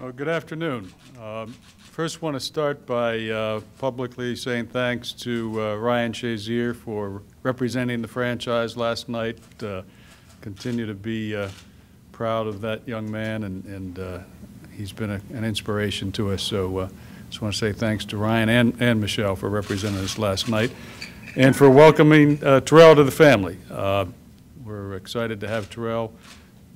Well, good afternoon. First, want to start by publicly saying thanks to Ryan Shazier for representing the franchise last night. Continue to be proud of that young man, and he's been an inspiration to us. So just want to say thanks to Ryan and Michelle for representing us last night and for welcoming Terrell to the family. We're excited to have Terrell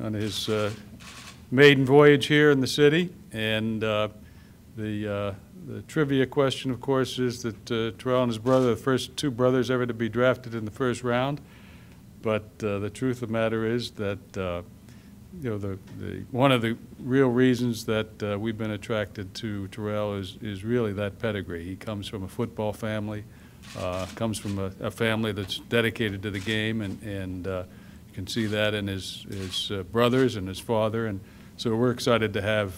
on his maiden voyage here in the city, and the trivia question, of course, is that Terrell and his brother are the first two brothers ever to be drafted in the first round. But the truth of the matter is that you know, one of the real reasons that we've been attracted to Terrell is really that pedigree. He comes from a football family, comes from a family that's dedicated to the game, and you can see that in his brothers and his father. And so we're excited to have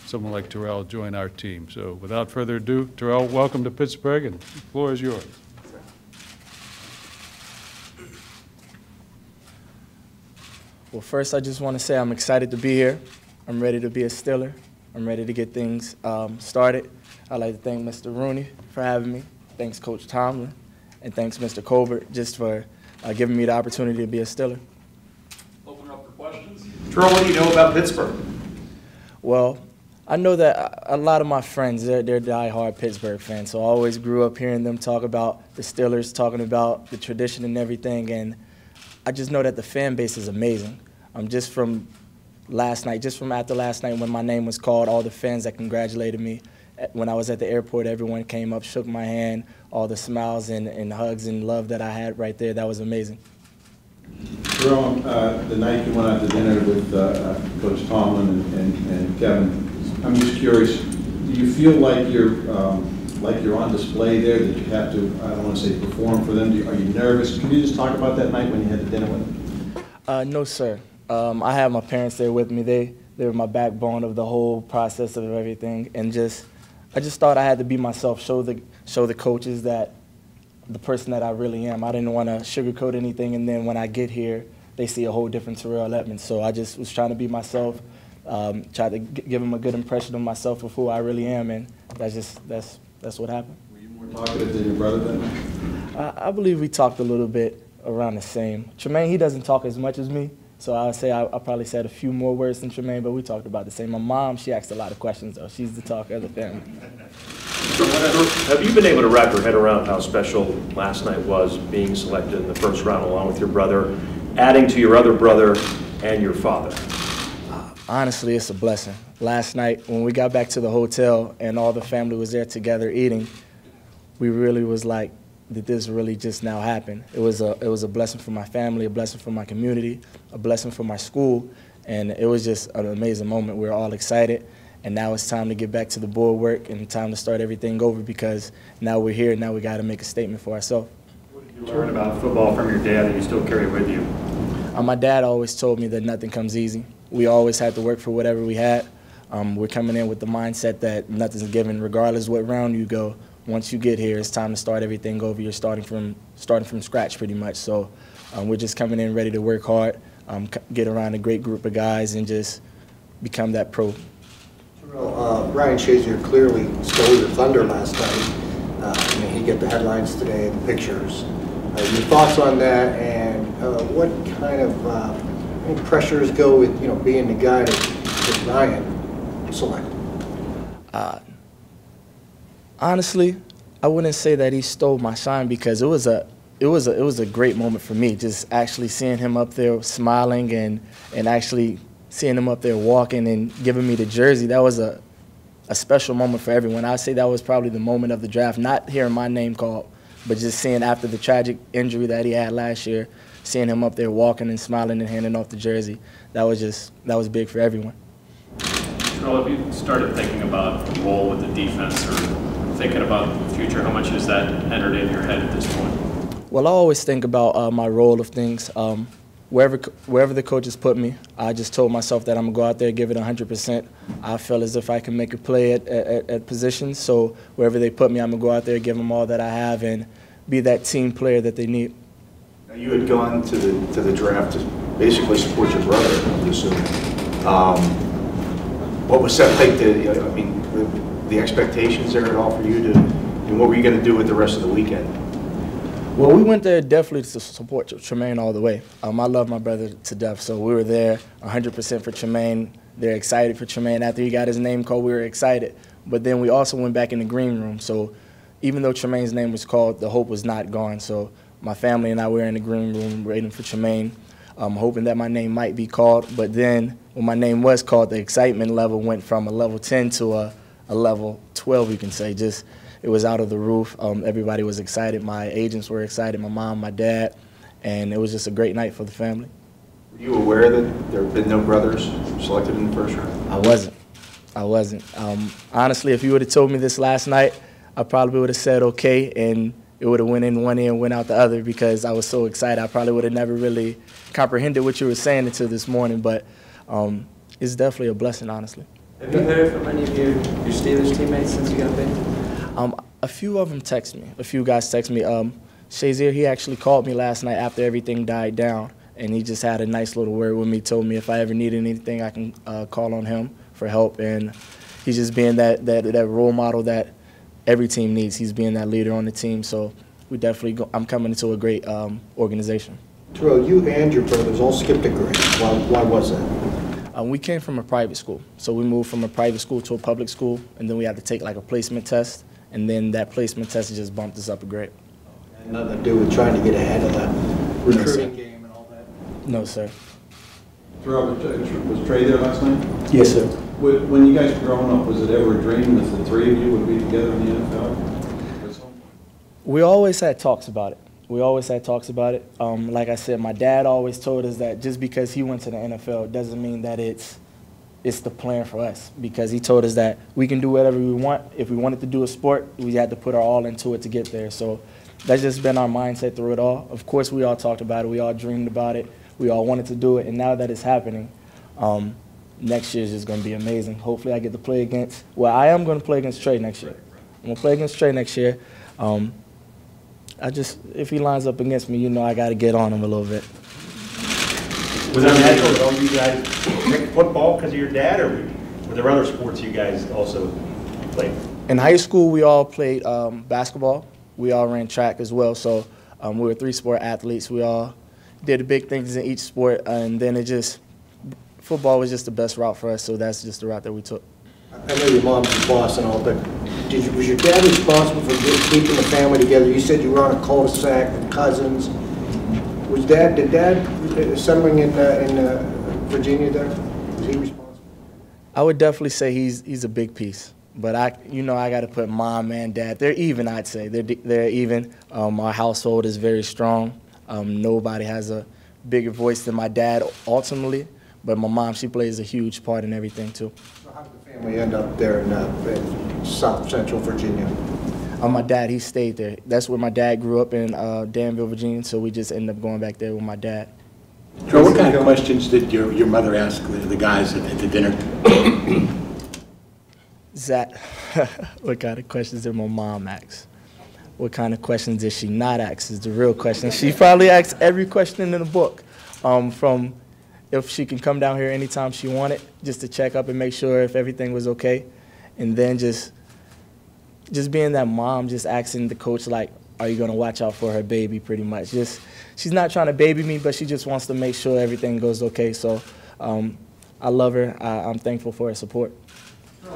someone like Terrell join our team. So without further ado, Terrell, welcome to Pittsburgh, and the floor is yours. Well, first I just want to say I'm excited to be here. I'm ready to be a Steeler. I'm ready to get things started. I'd like to thank Mr. Rooney for having me. Thanks Coach Tomlin, and thanks Mr. Colbert just for giving me the opportunity to be a Steeler. Open up for questions. Terrell, what do you know about Pittsburgh? Well, I know that a lot of my friends, they're diehard Pittsburgh fans, so I always grew up hearing them talk about the Steelers, talking about the tradition and everything, and I just know that the fan base is amazing. Just from last night, just from after last night when my name was called, all the fans that congratulated me. When I was at the airport, everyone came up, shook my hand, all the smiles and hugs and love that I had right there, that was amazing. Terrell, the night you went out to dinner with Coach Tomlin and Kevin, I'm just curious, do you feel like you're on display there, that you have to, I don't want to say perform for them? Are you nervous? Can you just talk about that night when you had the dinner with them? No, sir. I have my parents there with me. They were my backbone of the whole process of everything, and I just thought I had to be myself, show the coaches that the person that I really am. I didn't want to sugarcoat anything, and then when I get here, they see a whole different Terrell Edmunds. So I just was trying to be myself, try to give them a good impression of myself of who I really am, and that's what happened. Were you more talkative than your brother then? I believe we talked a little bit around the same. Tremaine, he doesn't talk as much as me, so I would say I probably said a few more words than Tremaine, but we talked about the same. My mom, she asked a lot of questions, though. She's the talker of the family. So have you been able to wrap your head around how special last night was, being selected in the first round along with your brother, adding to your other brother and your father? Honestly, it's a blessing. Last night, when we got back to the hotel and all the family was there together eating, we really was like, did this really just now happen? It was a blessing for my family, a blessing for my community, a blessing for my school, and it was just an amazing moment. We were all excited, and now it's time to get back to the board work and time to start everything over, because now we're here, now we got to make a statement for ourselves. What did you learn about football from your dad that you still carry with you? My dad always told me that nothing comes easy. We always had to work for whatever we had. We're coming in with the mindset that nothing's given, regardless what round you go. Once you get here, it's time to start everything over. You're starting from scratch pretty much. So we're just coming in ready to work hard, get around a great group of guys, and just become that pro. Ryan Shazier clearly stole your thunder last night. He got the headlines today, the pictures. Your thoughts on that, and what kind of pressures go with being the guy that Ryan selected? Honestly, I wouldn't say that he stole my shine, because it was a great moment for me, just actually seeing him up there smiling and actually seeing him up there walking and giving me the jersey. That was a special moment for everyone. I'd say that was probably the moment of the draft, not hearing my name called, but just seeing after the tragic injury that he had last year, seeing him up there walking and smiling and handing off the jersey. That was big for everyone. Terrell, have you started thinking about a role with the defense, or thinking about the future? How much has that entered in your head at this point? Well, I always think about my role of things. Wherever the coaches put me, I just told myself that I'm going to go out there, give it 100%. I feel as if I can make a play at positions, so wherever they put me, I'm going to go out there, give them all that I have, and be that team player that they need. Now, you had gone to the draft to basically support your brother, I'm assuming. what was set like I mean, the expectations there at all for you to, and what were you going to do with the rest of the weekend? Well, we went there definitely to support Tremaine all the way. I love my brother to death, so we were there 100% for Tremaine. They're excited for Tremaine. After he got his name called, we were excited. But then we also went back in the green room. So even though Tremaine's name was called, the hope was not gone. So my family and I were in the green room waiting for Tremaine, hoping that my name might be called. But then when my name was called, the excitement level went from a level 10 to a level 12, you can say. Just it was out of the roof. Everybody was excited. My agents were excited, my mom, my dad, and it was just a great night for the family. Were you aware that there have been no brothers selected in the first round? I wasn't. Honestly, if you would have told me this last night, I probably would have said okay, and it would have went in one ear and went out the other because I was so excited. I probably would have never really comprehended what you were saying until this morning, but it's definitely a blessing, honestly. Have you heard from any of your Steelers teammates since you got picked? A few of them text me. A few guys text me. Shazier, he actually called me last night after everything died down, and he just had a nice little word with me, told me if I ever needed anything, I can call on him for help. And he's just being that role model that every team needs. He's being that leader on the team. So we definitely I'm coming into a great organization. Terrell, you and your brothers all skipped a grade. Why was that? We came from a private school. So we moved from a private school to a public school, and then we had to take like a placement test. And then that placement test just bumped us up a grade. And nothing to do with trying to get ahead of the recruiting game and all that? No, sir. Terrell, was Trey there last night? Yes, sir. When you guys were growing up, was it ever a dream that the three of you would be together in the NFL? We always had talks about it. Like I said, my dad always told us that just because he went to the NFL doesn't mean that it's the plan for us, because he told us that we can do whatever we want. If we wanted to do a sport, we had to put our all into it to get there. So that's just been our mindset through it all. Of course, we all talked about it. We all dreamed about it. We all wanted to do it. And now that it's happening, next year is just going to be amazing. Hopefully I get to play against, well, I am going to play against Trey next year. I'm going to play against Trey next year. If he lines up against me, you know I got to get on him a little bit. Was that natural? You guys picked football because of your dad, or were there other sports you guys also played? In high school, we all played basketball. We all ran track as well. So we were three-sport athletes. We all did big things in each sport, and then football was just the best route for us. So that's just the route that we took. I know your mom's a boss and all, but was your dad responsible for keeping the family together? You said you were on a cul-de-sac with cousins. Did Dad settling in Virginia there? Was he responsible? I would definitely say he's a big piece, but I got to put Mom and Dad. They're even, I'd say. They're even. Our household is very strong. Nobody has a bigger voice than my dad ultimately, but my mom, she plays a huge part in everything too. So how did the family end up there in South Central Virginia? My dad, he stayed there. That's where my dad grew up in Danville, Virginia, so we just ended up going back there with my dad. Joe, what kind of questions did your mother ask the guys at the dinner? Zach, what kind of questions did my mom ask? What kind of questions did she not ask is the real question. She probably asked every question in the book, from if she can come down here anytime she wanted, just to check up and make sure if everything was okay, and then just being that mom, just asking the coach, like, are you going to watch out for her baby, pretty much. She's not trying to baby me, but she just wants to make sure everything goes okay. So I love her. I'm thankful for her support.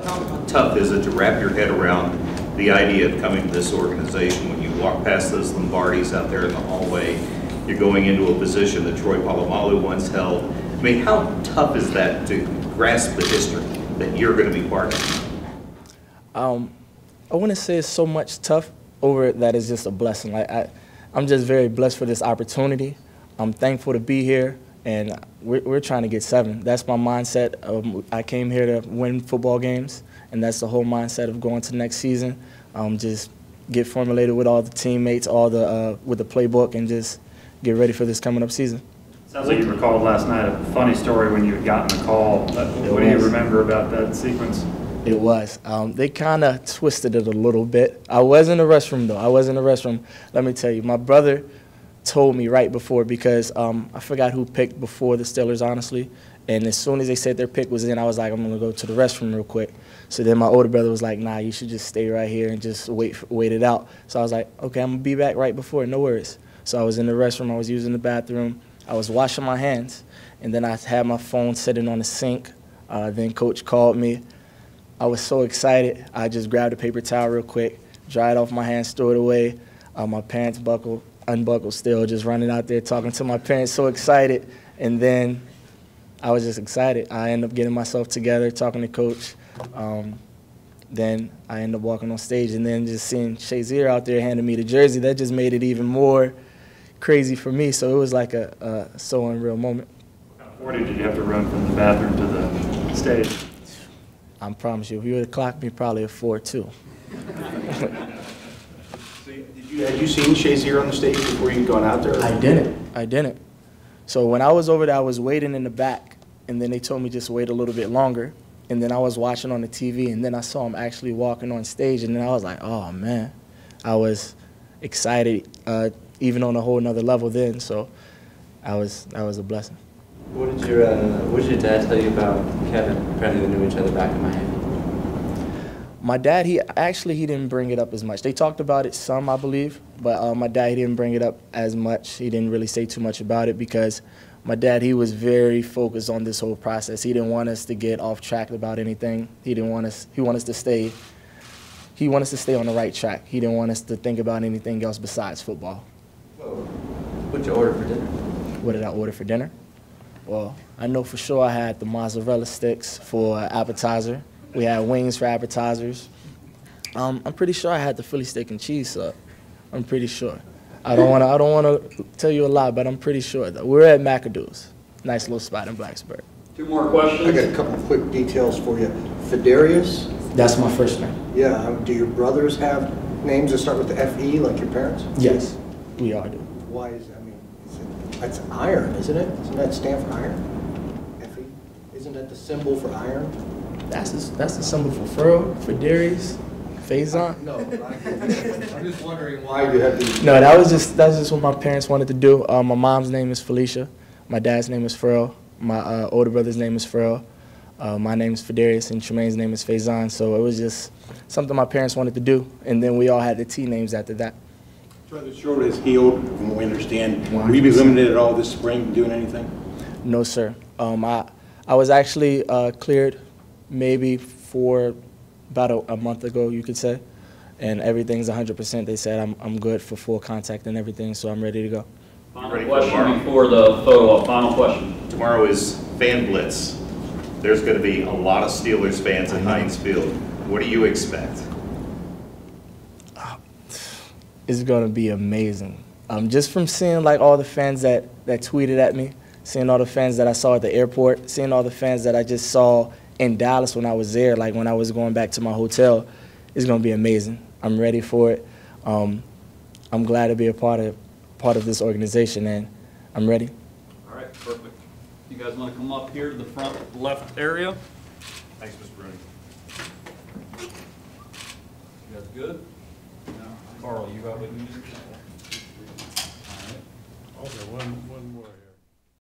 How tough is it to wrap your head around the idea of coming to this organization? When you walk past those Lombardis out there in the hallway, you're going into a position that Troy Polamalu once held. I mean, how tough is that to grasp the history that you're going to be part of? I wouldn't say it's so much tough over it that it's just a blessing. Like I'm just very blessed for this opportunity. I'm thankful to be here, and we're trying to get 7. That's my mindset. I came here to win football games, and that's the whole mindset of going to next season. Just get formulated with all the teammates, with the playbook, and just get ready for this coming up season. Sounds like you recalled last night a funny story when you had gotten the call. What do you remember about that sequence? It was. They kind of twisted it a little bit. I was in the restroom, though. I was in the restroom. Let me tell you, my brother told me right before, because I forgot who picked before the Steelers, honestly, And as soon as they said their pick was in, I was like, I'm going to go to the restroom real quick. So then my older brother was like, nah, you should just stay right here and just wait it out. So I was like, okay, I'm going to be back right before, no worries. So I was in the restroom, I was using the bathroom, I was washing my hands, and then I had my phone sitting on the sink. Then Coach called me. I was so excited. I just grabbed a paper towel real quick, dried off my hands, threw it away. My pants unbuckled still, just running out there talking to my parents, so excited. And then I was just excited. I ended up getting myself together, talking to Coach. Then I ended up walking on stage, and then just seeing Shazier out there handing me the jersey, that just made it even more crazy for me. So it was like a so unreal moment. What kind of 40 did you have to run from the bathroom to the stage? I promise you, if you would have clocked me, probably a 4.2. Had you seen Shazier on the stage before you'd gone out there? I didn't. So when I was over there, I was waiting in the back, and then they told me just wait a little bit longer. And then I was watching on the TV, and then I saw him actually walking on stage, and then I was like, oh, man. I was excited, even on a whole nother level then, so that was a blessing. What did your dad tell you about Kevin? Apparently they knew each other back in Miami. My dad, he didn't bring it up as much. They talked about it some, I believe, but my dad, he didn't bring it up as much. He didn't really say too much about it because my dad, he was very focused on this whole process. He didn't want us to get off track about anything. He wanted us to stay on the right track. He didn't want us to think about anything else besides football. What did you order for dinner? What did I order for dinner? Well, I know for sure I had the mozzarella sticks for appetizer. We had wings for appetizers. I'm pretty sure I had the Philly steak and cheese sub. I'm pretty sure. I don't want to tell you a lot, but I'm pretty sure though. We're at McAdoo's, nice little spot in Blacksburg. 2 more questions. I got a couple of quick details for you. Fidarius. That's my first name. Yeah. Do your brothers have names that start with the F-E like your parents? Yes, we all do. Why is that? I mean, that's iron, isn't it? Doesn't that stand for iron? F-E. Isn't that the symbol for iron? That's the symbol for Furl, for Darius, Faison. No, I'm just wondering why you have these. No, that's just what my parents wanted to do. My mom's name is Felicia. My dad's name is Furl. My older brother's name is Furl. My name is Fidarius, and Tremaine's name is Faison. So it was just something my parents wanted to do, and then we all had the T names after that. So the shoulder is healed, from what we understand. Will you be limited at all this spring doing anything? No, sir. I was actually cleared maybe for about a month ago, you could say, and everything's 100%. They said I'm good for full contact and everything, so I'm ready to go. Final question before the photo op. Final question. Tomorrow is Fan Blitz. There's going to be a lot of Steelers fans at Heinz Field. What do you expect? It's going to be amazing. Just from seeing like all the fans that tweeted at me, seeing all the fans that I saw at the airport, seeing all the fans that I just saw in Dallas when I was there, like when I was going back to my hotel, it's going to be amazing. I'm ready for it. I'm glad to be a part of this organization, and I'm ready. All right, perfect. You guys want to come up here to the front left area? Thanks, Mr. Rooney. You guys good? Carl, you got what you need? Also, one more.